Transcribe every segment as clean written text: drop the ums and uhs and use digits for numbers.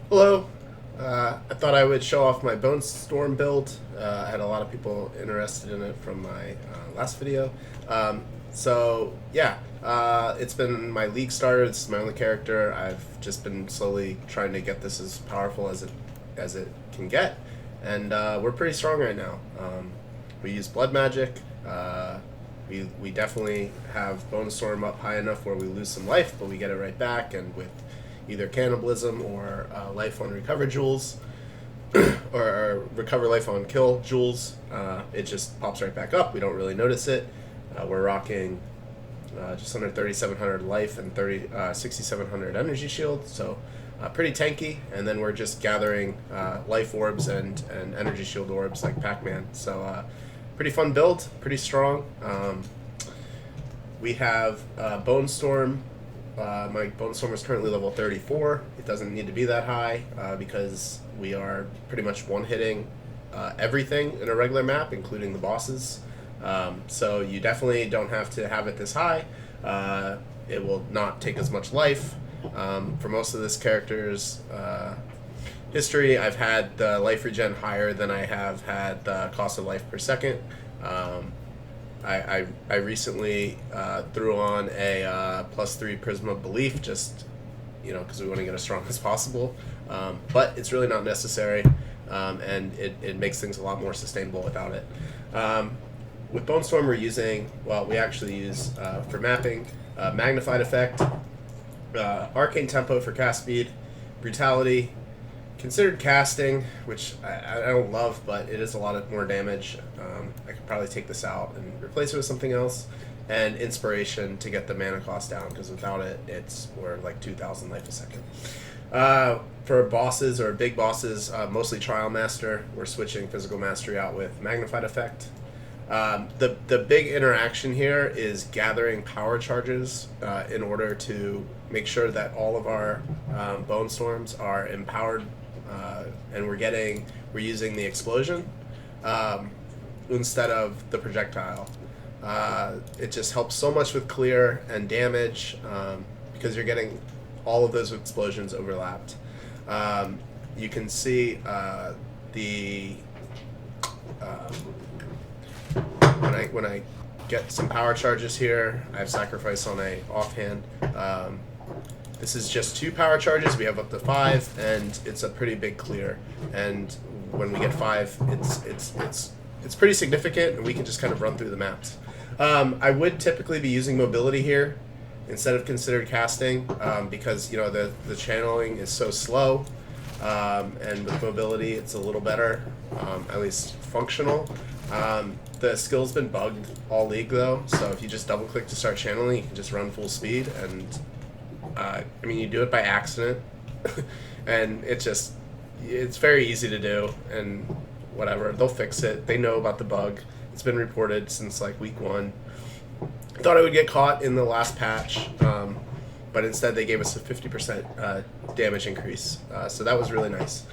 Hello. I thought I would show off my Bonestorm build. I had a lot of people interested in it from my last video. So yeah, it's been my league starter. This is my only character. I've just been slowly trying to get this as powerful as it can get, and we're pretty strong right now. We use blood magic. We definitely have Bonestorm up high enough where we lose some life, but we get it right back, and with either cannibalism or life on recover jewels, or recover life on kill jewels, it just pops right back up. We don't really notice it. We're rocking just under 3,700 life and 6,700 energy shield, so pretty tanky. And then we're just gathering life orbs and energy shield orbs like Pac-Man. So pretty fun build, pretty strong. We have Bonestorm. My Bonestorm is currently level 34. It doesn't need to be that high because we are pretty much one-hitting everything in a regular map, including the bosses. So you definitely don't have to have it this high. It will not take as much life. For most of this character's history, I've had the life regen higher than I have had the cost of life per second. I recently threw on a +3 Prisma Belief, just because we want to get as strong as possible, but it's really not necessary, and it makes things a lot more sustainable without it. With Bonestorm, we actually use for mapping Magnified Effect, Arcane Tempo for cast speed, Brutality, considered casting, which I don't love, but it is a lot more damage. I could probably take this out and replace it with something else. And Inspiration to get the mana cost down, because without it, we're like 2,000 life a second. For bosses or big bosses, mostly Trial Master, we're switching Physical Mastery out with Magnified Effect. The big interaction here is gathering power charges in order to make sure that all of our Bone Storms are empowered, and we're using the explosion instead of the projectile. It just helps so much with clear and damage because you're getting all of those explosions overlapped. You can see when I get some power charges here, I have Sacrifice on a offhand. This is just 2 power charges. We have up to 5, and it's a pretty big clear. And when we get 5, it's pretty significant, and we can just kind of run through the maps. I would typically be using mobility here instead of considered casting, because the channeling is so slow, and with mobility it's a little better, at least functional. The skill's been bugged all league though, so if you just double click to start channeling, you can just run full speed, and you do it by accident, and it's very easy to do, and whatever, they'll fix it. They know about the bug. It's been reported since like week 1. I thought I would get caught in the last patch, but instead they gave us a 50% damage increase, so that was really nice.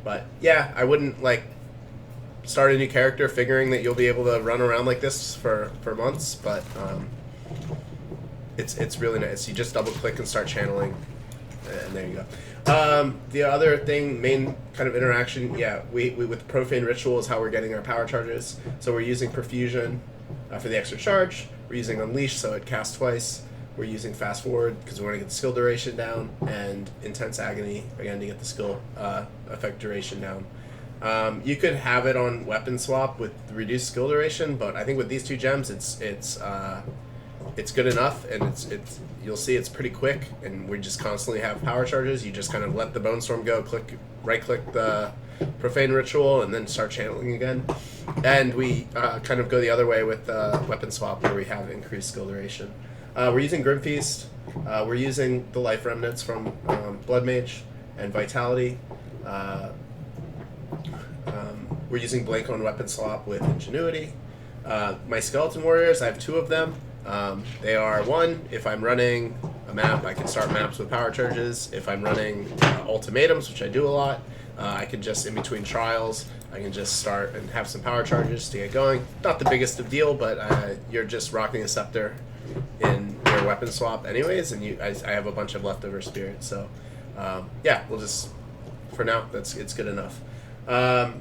But yeah, I wouldn't start a new character figuring that you'll be able to run around like this for months, but it's really nice. You just double click and start channeling, and there you go. The other thing, main kind of interaction, we with Profane Ritual is how we're getting our power charges. So we're using Perfusion for the extra charge. We're using Unleash, so it casts twice. We're using Fast Forward because we want to get the skill duration down, and Intense Agony again to get the skill effect duration down. You could have it on weapon swap with reduced skill duration, but I think with these 2 gems, it's good enough, and you'll see it's pretty quick, and we just constantly have power charges. You just kind of let the Bonestorm go, right click the Profane Ritual, and then start channeling again. And we kind of go the other way with weapon swap, where we have increased skill duration. We're using Grim Feast. We're using the life remnants from Blood Mage and Vitality. We're using Blink on weapon swap with Ingenuity. My Skeleton Warriors, I have 2 of them. They are 1, if I'm running a map, I can start maps with power charges. If I'm running ultimatums, which I do a lot, I can just, in between trials, I can just start and have some power charges to get going. Not the biggest of deal, but you're just rocking a scepter in your weapon swap anyways, and I have a bunch of leftover spirits, so Yeah, we'll just, for now, it's good enough. The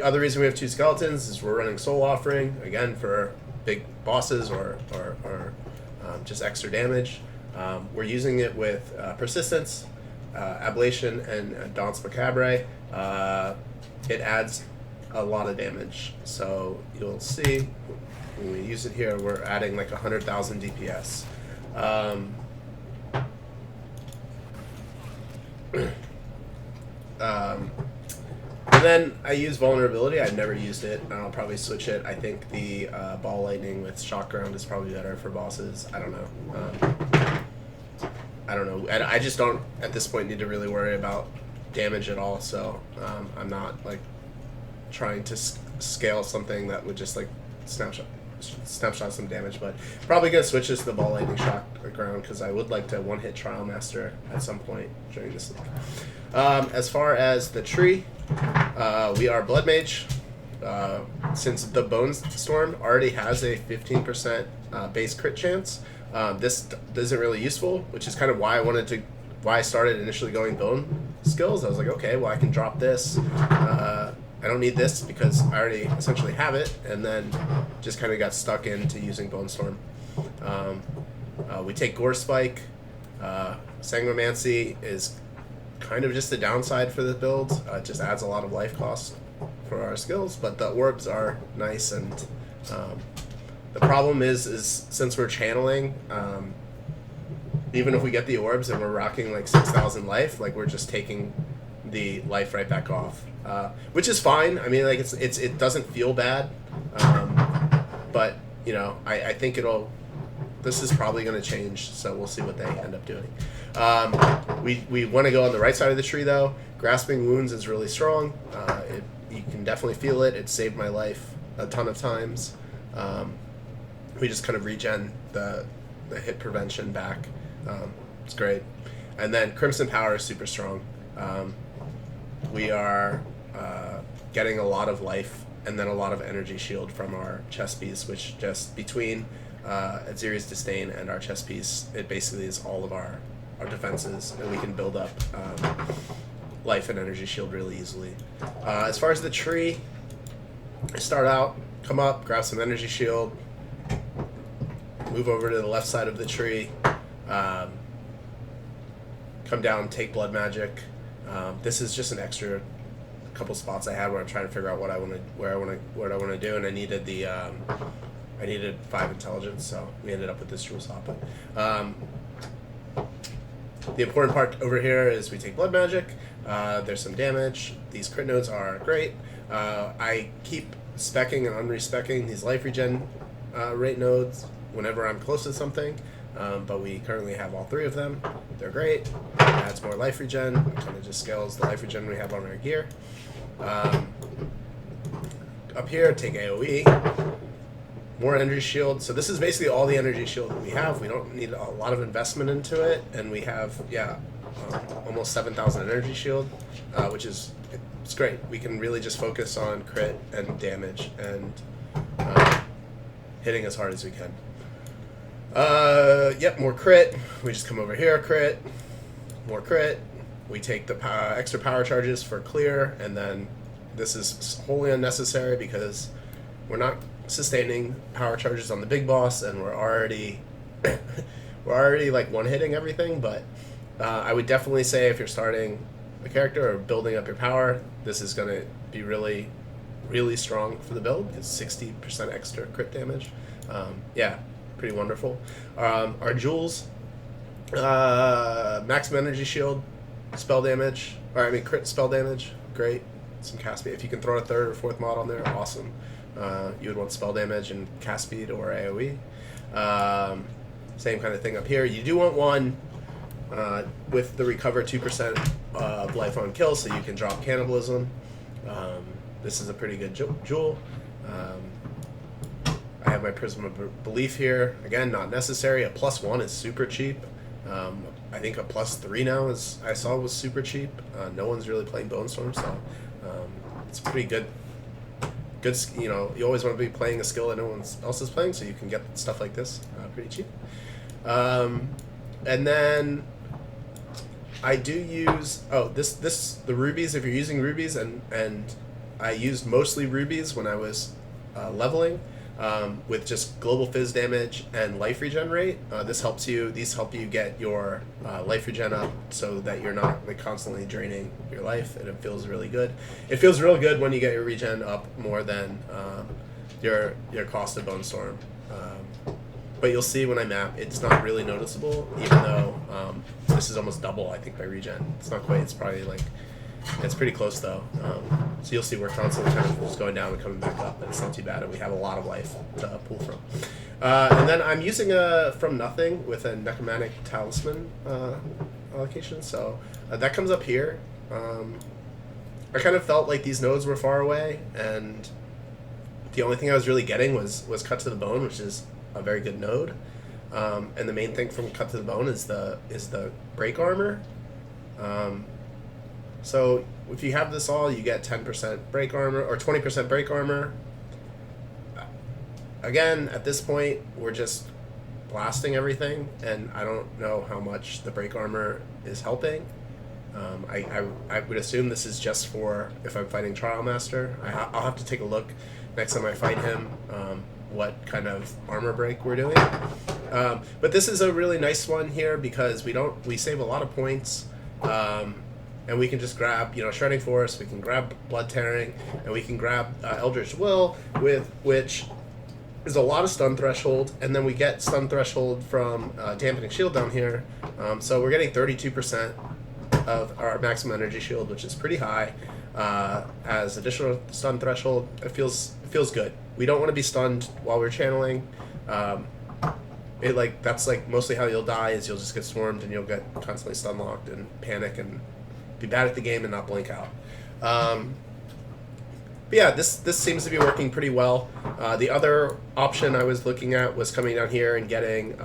other reason we have 2 skeletons is we're running Soul Offering, again, for big bosses or just extra damage. We're using it with Persistence, Ablation, and Danse Macabre. It adds a lot of damage. So you'll see when we use it here, we're adding like 100,000 DPS. And then I use Vulnerability. I've never used it. I'll probably switch it. I think the Ball Lightning with Shock Ground is probably better for bosses. I don't know. I don't know. I just don't, at this point, need to really worry about damage at all. So I'm not like trying to scale something that would just like snapshot some damage. But probably gonna switch this to the Ball Lightning Shock Ground because I would like to one-hit Trial Master at some point during this league. As far as the tree, we are Blood Mage. Since the Bonestorm already has a 15% base crit chance, this isn't really useful, which is kind of why I started initially going Bone skills. I was like, okay, well I can drop this. I don't need this because I already essentially have it, and then just kind of got stuck into using Bonestorm. We take Gore Spike. Sanguimancy is kind of just the downside for the build. It just adds a lot of life cost for our skills, but the orbs are nice, and the problem is since we're channeling, even if we get the orbs and we're rocking like 6,000 life, like we're just taking the life right back off, which is fine. I mean, like it doesn't feel bad, but you know, I think this is probably going to change, so we'll see what they end up doing. We want to go on the right side of the tree, though. Grasping Wounds is really strong. You can definitely feel it. It saved my life a ton of times. We just kind of regen the hit prevention back. It's great. And then Crimson Power is super strong. We are getting a lot of life and then a lot of energy shield from our chest piece, which just between Aziri's Disdain and our chest piece, it basically is all of our defenses, and we can build up life and energy shield really easily. As far as the tree, I start out, come up, grab some energy shield, move over to the left side of the tree, come down, take blood magic. This is just an extra couple spots I had where I'm trying to figure out what I want to do, and I needed I needed 5 intelligence, so we ended up with this jewel stop. The important part over here is we take blood magic. There's some damage. These crit nodes are great. I keep speccing and unrespecking these life regen rate nodes whenever I'm close to something, but we currently have all 3 of them. They're great. Adds more life regen. It kind of just scales the life regen we have on our gear. Up here, take AoE. More energy shield. So this is basically all the energy shield that we have. We don't need a lot of investment into it, and we have almost 7,000 energy shield, which is it's great. We can really just focus on crit and damage and hitting as hard as we can. Yep, more crit. We just come over here, crit, more crit. We take the extra power charges for clear, and then this is wholly unnecessary because we're not sustaining power charges on the big boss, and we're already like one-hitting everything. But I would definitely say if you're starting a character or building up your power, this is going to be really, really strong for the build. It's 60% extra crit damage. Yeah, pretty wonderful. Our jewels, maximum energy shield, spell damage, crit spell damage, great. Some cast speed. If you can throw a 3rd or 4th mod on there, awesome. You would want spell damage and cast speed or AoE. Same kind of thing up here. You do want one with the recover 2% of life on kill, so you can drop cannibalism. This is a pretty good jewel. I have my Prism of Belief here. Again, not necessary. A +1 is super cheap. I think a +3 now I saw was super cheap. No one's really playing Bonestorm, so it's pretty good. You know, you always want to be playing a skill that no one else is playing, so you can get stuff like this pretty cheap. And then I do use the rubies. If you're using rubies, and I used mostly rubies when I was leveling, with just global fizz damage and life regen rate. These help you get your life regen up so that you're not like constantly draining your life, and it feels really good. It feels real good when you get your regen up more than your cost of Bonestorm. But you'll see when I map, it's not really noticeable, even though this is almost double, I think, my regen. It's not quite, it's probably like, it's pretty close though. So you'll see we're constantly kind of just going down and coming back up, and it's not too bad, and we have a lot of life to pull from. And then I'm using a From Nothing with a Necromantic Talisman allocation, so that comes up here. I kind of felt like these nodes were far away, and the only thing I was really getting was Cut to the Bone, which is a very good node. And the main thing from Cut to the Bone is the break armor. So if you have this all, you get 10% break armor or 20% break armor. Again, at this point, we're just blasting everything, and I don't know how much the break armor is helping. I would assume this is just for if I'm fighting Trial Master. I'll have to take a look next time I fight him, what kind of armor break we're doing. But this is a really nice one here because we save a lot of points, and we can just grab Shredding Force, we can grab Blood Tearing, and we can grab Eldritch Will, with which is a lot of stun threshold, and then we get stun threshold from Dampening Shield down here. So we're getting 32% of our maximum energy shield, which is pretty high, as additional stun threshold. It feels good. We don't want to be stunned while we're channeling. That's mostly how you'll die, is you'll just get swarmed and you'll get constantly stun locked and panic and be bad at the game and not blink out. But yeah, this seems to be working pretty well. The other option I was looking at was coming down here and getting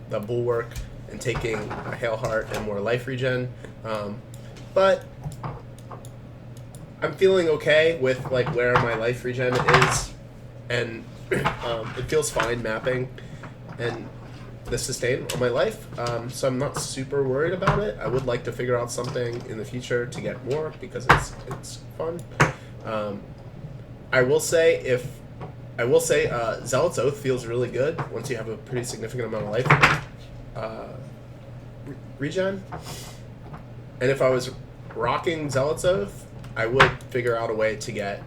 the Bulwark and taking a Hail Heart and more life regen. But I'm feeling okay with where my life regen is, and it feels fine mapping and the sustain on my life. So I'm not super worried about it. I would like to figure out something in the future to get more because it's fun. I will say Zealot's Oath feels really good once you have a pretty significant amount of life regen. And if I was rocking Zealot's Oath, I would figure out a way to get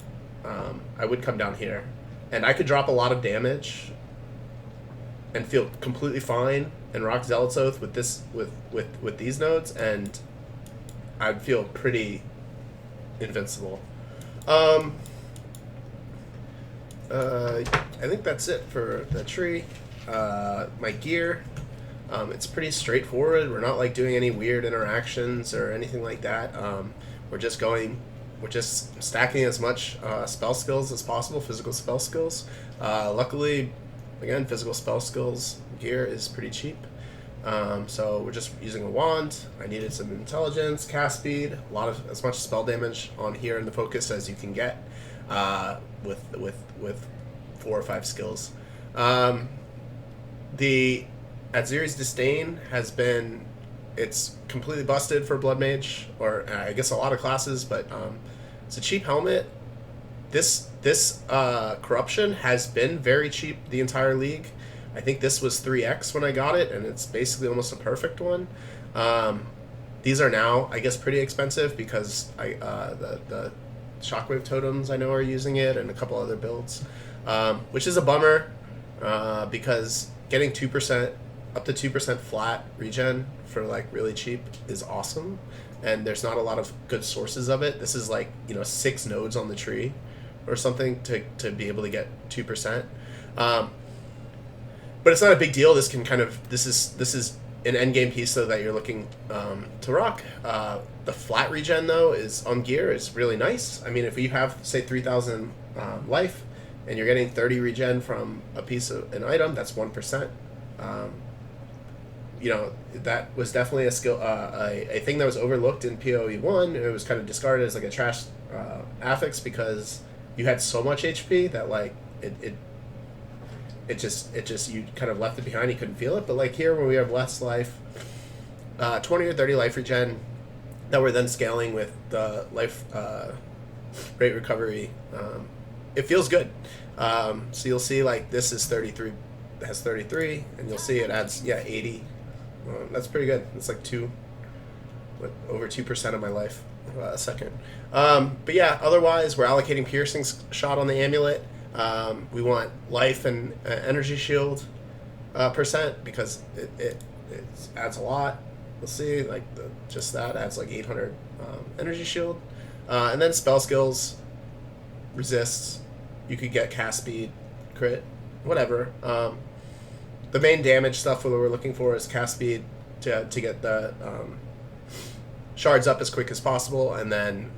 I would come down here and I could drop a lot of damage and feel completely fine and rock Zealot's Oath with this with these nodes, and I'd feel pretty invincible. I think that's it for the tree. My gear, it's pretty straightforward. We're not doing any weird interactions or anything like that. We're just stacking as much spell skills as possible, physical spell skills. Luckily, again, physical spell skills gear is pretty cheap. So we're just using a wand. I needed some intelligence, cast speed, as much spell damage on here in the focus as you can get with 4 or 5 skills. The Adziri's Disdain it's completely busted for Blood Mage, or I guess a lot of classes, but it's a cheap helmet. This Corruption has been very cheap the entire league. I think this was 3x when I got it, and it's basically almost a perfect one. These are now, I guess, pretty expensive because the Shockwave Totems I know are using it, and a couple other builds, which is a bummer because getting 2%, up to 2% flat regen for really cheap is awesome, and there's not a lot of good sources of it. This is 6 nodes on the tree or something to be able to get 2%. But it's not a big deal. This is an endgame piece though that you're looking to rock. The flat regen though on gear is really nice. I mean, if you have say 3,000 life and you're getting 30 regen from a piece of an item, that's 1%. That was definitely a skill, a thing that was overlooked in PoE 1. It was kind of discarded as a trash affix because you had so much HP that it just you kind of left it behind. You couldn't feel it. But here, when we have less life, 20 or 30 life regen that we're then scaling with the life rate recovery. It feels good. So you'll see like this is 33, has 33, and you'll see it adds 80. That's pretty good. It's like over 2% of my life a second. But yeah, otherwise we're allocating piercing shot on the amulet. We want life and energy shield percent because it adds a lot. We'll see, like just that adds like 800 energy shield, and then spell skills, resists. You could get cast speed, crit, whatever. The main damage stuff what we're looking for is cast speed to get the shards up as quick as possible, and then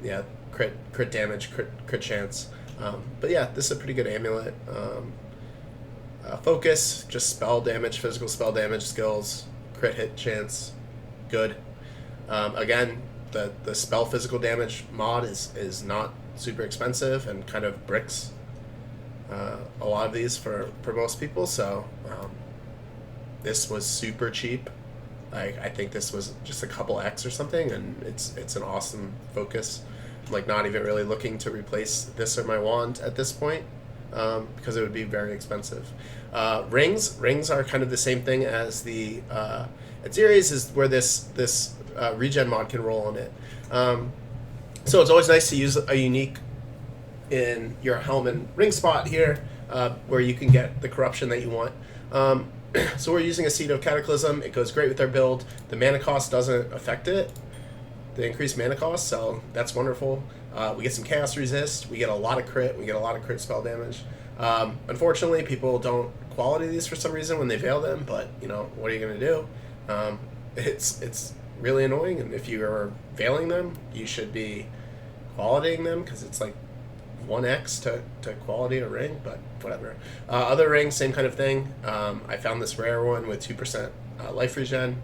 crit damage, crit chance. But yeah, this is a pretty good amulet. Focus, just spell damage, physical spell damage skills, crit hit chance, good. Again, the spell physical damage mod is not super expensive and kind of bricks a lot of these for most people. So this was super cheap. I think this was just a couple X or something, and it's an awesome focus. I'm like not even really looking to replace this or my wand at this point because it would be very expensive. Rings are kind of the same thing as the Adzeres is where this regen mod can roll on it. So it's always nice to use a unique in your helm and ring spot here where you can get the corruption that you want. So we're using a Seed of Cataclysm. It goes great with our build. The mana cost doesn't affect it, the increased mana cost, so that's wonderful. We get some chaos resist. We get a lot of crit. We get a lot of crit spell damage. Unfortunately, people don't quality these for some reason when they veil them, but you know, what are you going to do? It's really annoying, and if you are veiling them, you should be qualitying them because it's like 1x to quality a ring, but whatever. Other rings, same kind of thing. I found this rare one with 2% life regen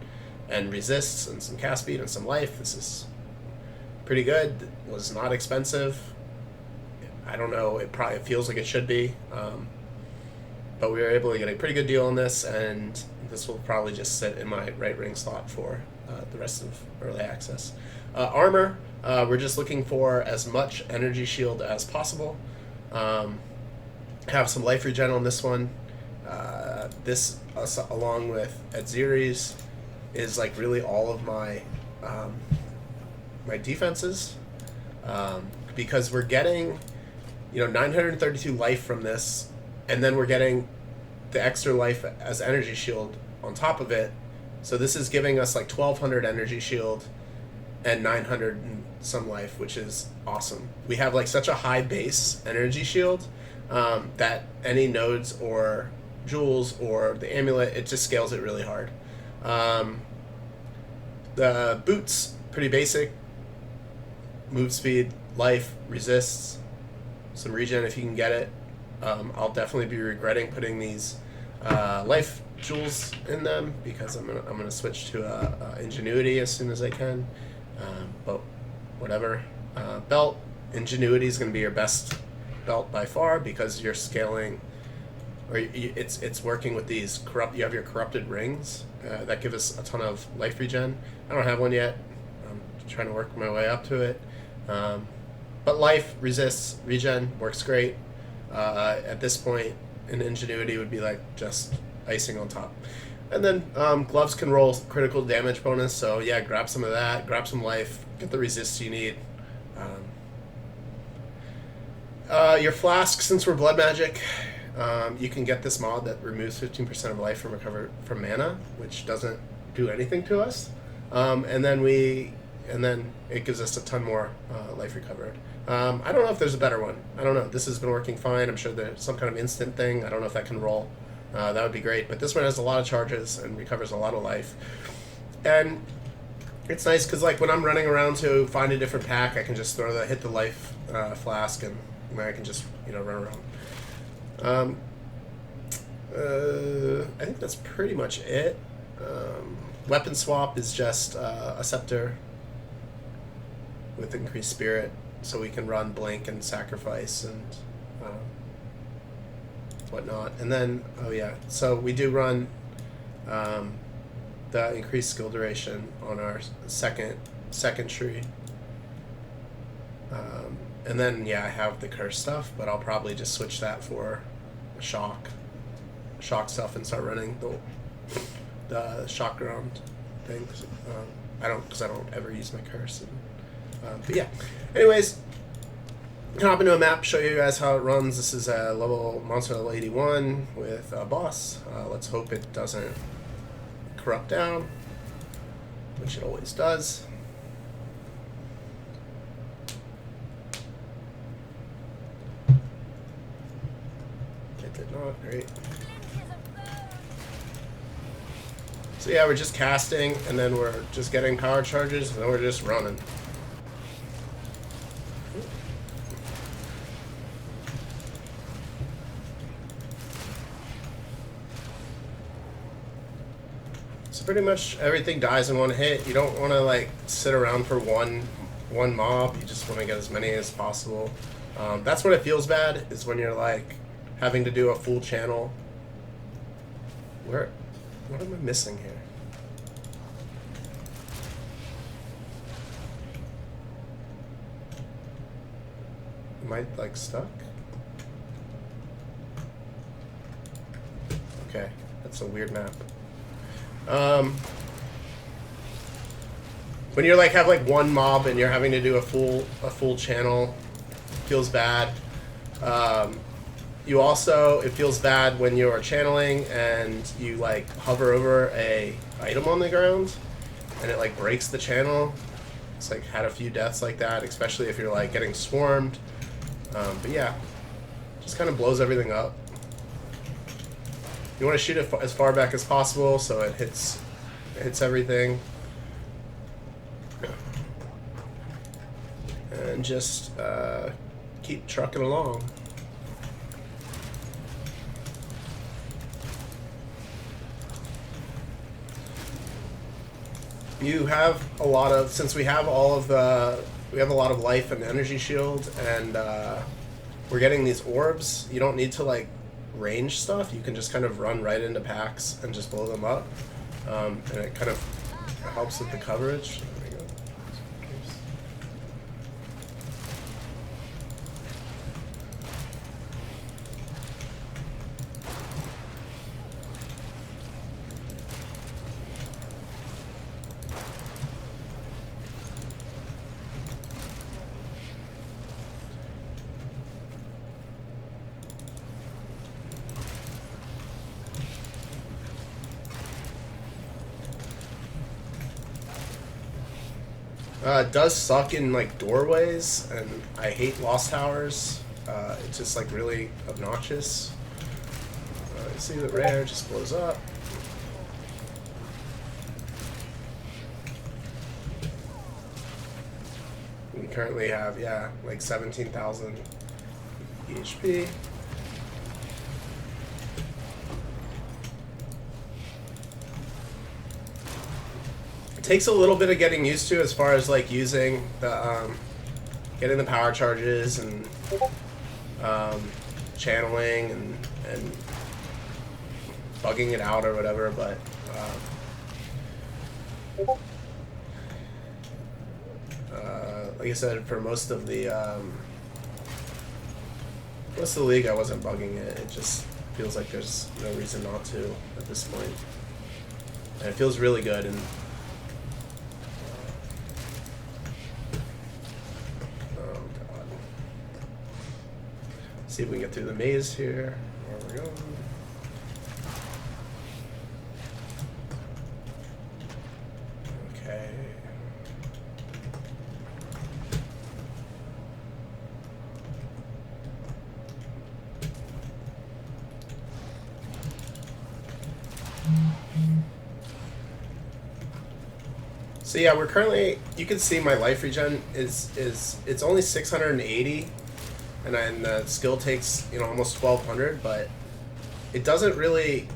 and resists and some cast speed and some life. This is pretty good. It was not expensive. I don't know, it probably feels like it should be, but we were able to get a pretty good deal on this, and this will probably just sit in my right ring slot for the rest of early access. Armor, we're just looking for as much energy shield as possible. Have some life regen on this one. This, along with Adzeres, is like really all of my my defenses, because we're getting 932 life from this, and then we're getting the extra life as energy shield on top of it. So this is giving us like 1200 energy shield and 900 and some life, which is awesome. We have like such a high base energy shield that any nodes or jewels or the amulet, it just scales it really hard. The boots, pretty basic. Move speed, life, resists, some regen if you can get it. I'll definitely be regretting putting these life jewels in them because I'm gonna switch to ingenuity as soon as I can. But whatever. Belt, ingenuity is gonna be your best belt by far because you're scaling, or it's working with these you have your corrupted rings that give us a ton of life regen. I don't have one yet. I'm trying to work my way up to it. But life, resists, regen works great. At this point, an ingenuity would be like just icing on top. And then gloves can roll critical damage bonus, so yeah, grab some of that, grab some life, get the resist you need. Your flask, since we're blood magic, you can get this mod that removes 15% of life from mana, which doesn't do anything to us. And then it gives us a ton more life recovered. I don't know if there's a better one. I don't know. This has been working fine. I'm sure there's some kind of instant thing. I don't know if that can roll. That would be great. But this one has a lot of charges and recovers a lot of life. And it's nice because like when I'm running around to find a different pack, I can just hit the life flask, and I can just run around. I think that's pretty much it. Weapon swap is just a scepter with increased spirit, so we can run blink and sacrifice and whatnot. And then so we do run the increased skill duration on our second second tree. And then, yeah, I have the curse stuff, but I'll probably just switch that for shock stuff and start running the shock ground things. Because I don't ever use my curse. But yeah, anyways, hop into a map, show you guys how it runs. This is a monster level 81 with a boss. Let's hope it doesn't corrupt down, which it always does. It did not. Great. So yeah, we're just casting, and then we're just getting power charges, and then we're just running. So pretty much everything dies in one hit. You don't want to like sit around for one mob. You just want to get as many as possible. That's when it feels bad, is when you're like having to do a full channel. What am I missing here? Am I like stuck? Okay, that's a weird map. When you're like have like one mob and you're having to do a full channel, feels bad. It feels bad when you're channeling and you like hover over a item on the ground and it like breaks the channel. It's like had a few deaths like that, especially if you're like getting swarmed. But yeah, just kind of blows everything up. You want to shoot it as far back as possible so it hits everything. And just keep trucking along. You have a lot of, since we have we have a lot of life and energy shield, and we're getting these orbs. You don't need to like range stuff. You can just kind of run right into packs and just blow them up, and it kind of helps with the coverage. There we go. It does suck in like doorways, and I hate lost towers. It's just like really obnoxious. You see the rare just blows up. We currently have, yeah, like 17,000 HP. Takes a little bit of getting used to as far as like using the getting the power charges and channeling and bugging it out or whatever, but like I said, for most of the league I wasn't bugging it. It just feels like there's no reason not to at this point, and it feels really good. And see if we can get through the maze here. Where we're going. Okay. So yeah, we're currently, you can see my life regen is it's only 680. And then the skill takes, almost 1,200, but it doesn't really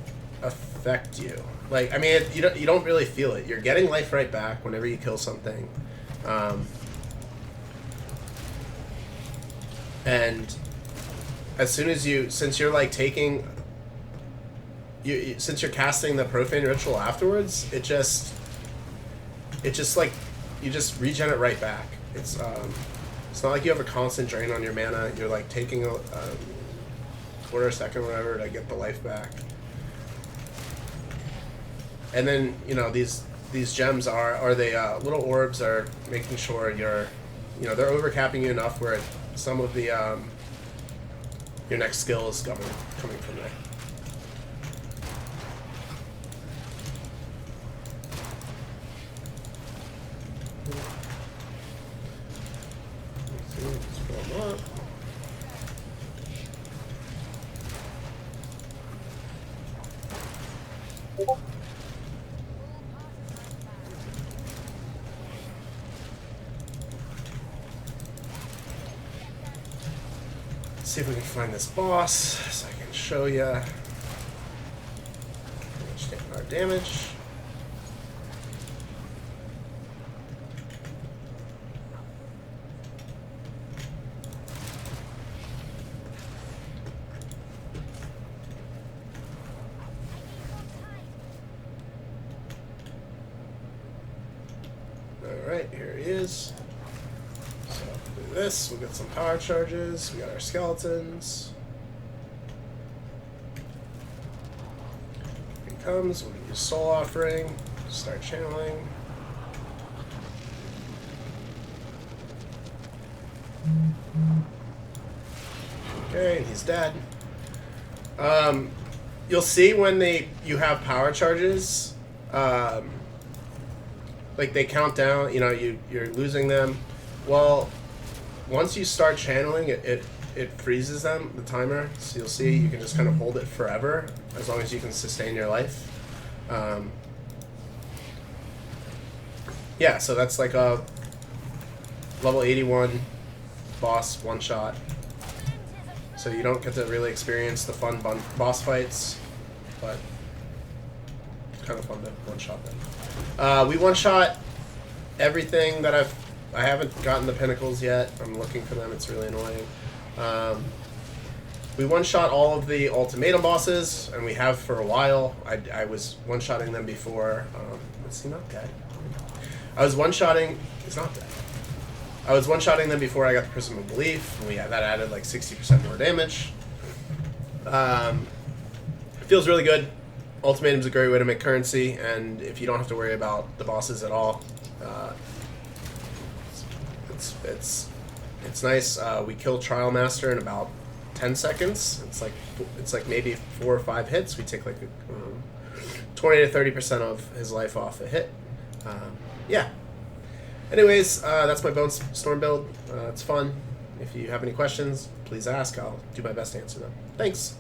affect you. Like, I mean, you don't really feel it. You're getting life right back whenever you kill something, and as soon as since you're like taking, since you're casting the profane ritual afterwards, it just like you just regen it right back. It's not like you have a constant drain on your mana. You're like taking a quarter second or whatever to get the life back. And then, you know, these gems are the little orbs are making sure you're, you know, they're overcapping you enough where some of the your next skill is coming from there. Let's fill them up. See if we can find this boss so I can show you how much our damage. Alright, here he is. So we'll do this, we'll get some power charges, we got our skeletons. Here he comes, we'll use soul offering, start channeling. Okay, and he's dead. You'll see when you have power charges, like they count down, you know, you're losing them. Well, once you start channeling, it freezes them, the timer. So you'll see you can just kind of hold it forever as long as you can sustain your life. Yeah, so that's like a level 81 boss one shot. So you don't get to really experience the fun boss fights, but it's kind of fun to one shot them. We one shot everything that I haven't gotten the pinnacles yet. I'm looking for them. It's really annoying. We one shot all of the ultimatum bosses, and we have for a while. I was one shotting them before. Is he not dead? I was one shotting. He's not dead. I was one shotting them before I got the Prism of Belief, and that added like 60% more damage. It feels really good. Ultimatum's a great way to make currency, and if you don't have to worry about the bosses at all, it's nice. We kill Trial Master in about 10 seconds. It's like maybe 4 or 5 hits. We take like 20 to 30% of his life off a hit. Yeah. Anyways, that's my Bonestorm build. It's fun. If you have any questions, please ask. I'll do my best to answer them. Thanks.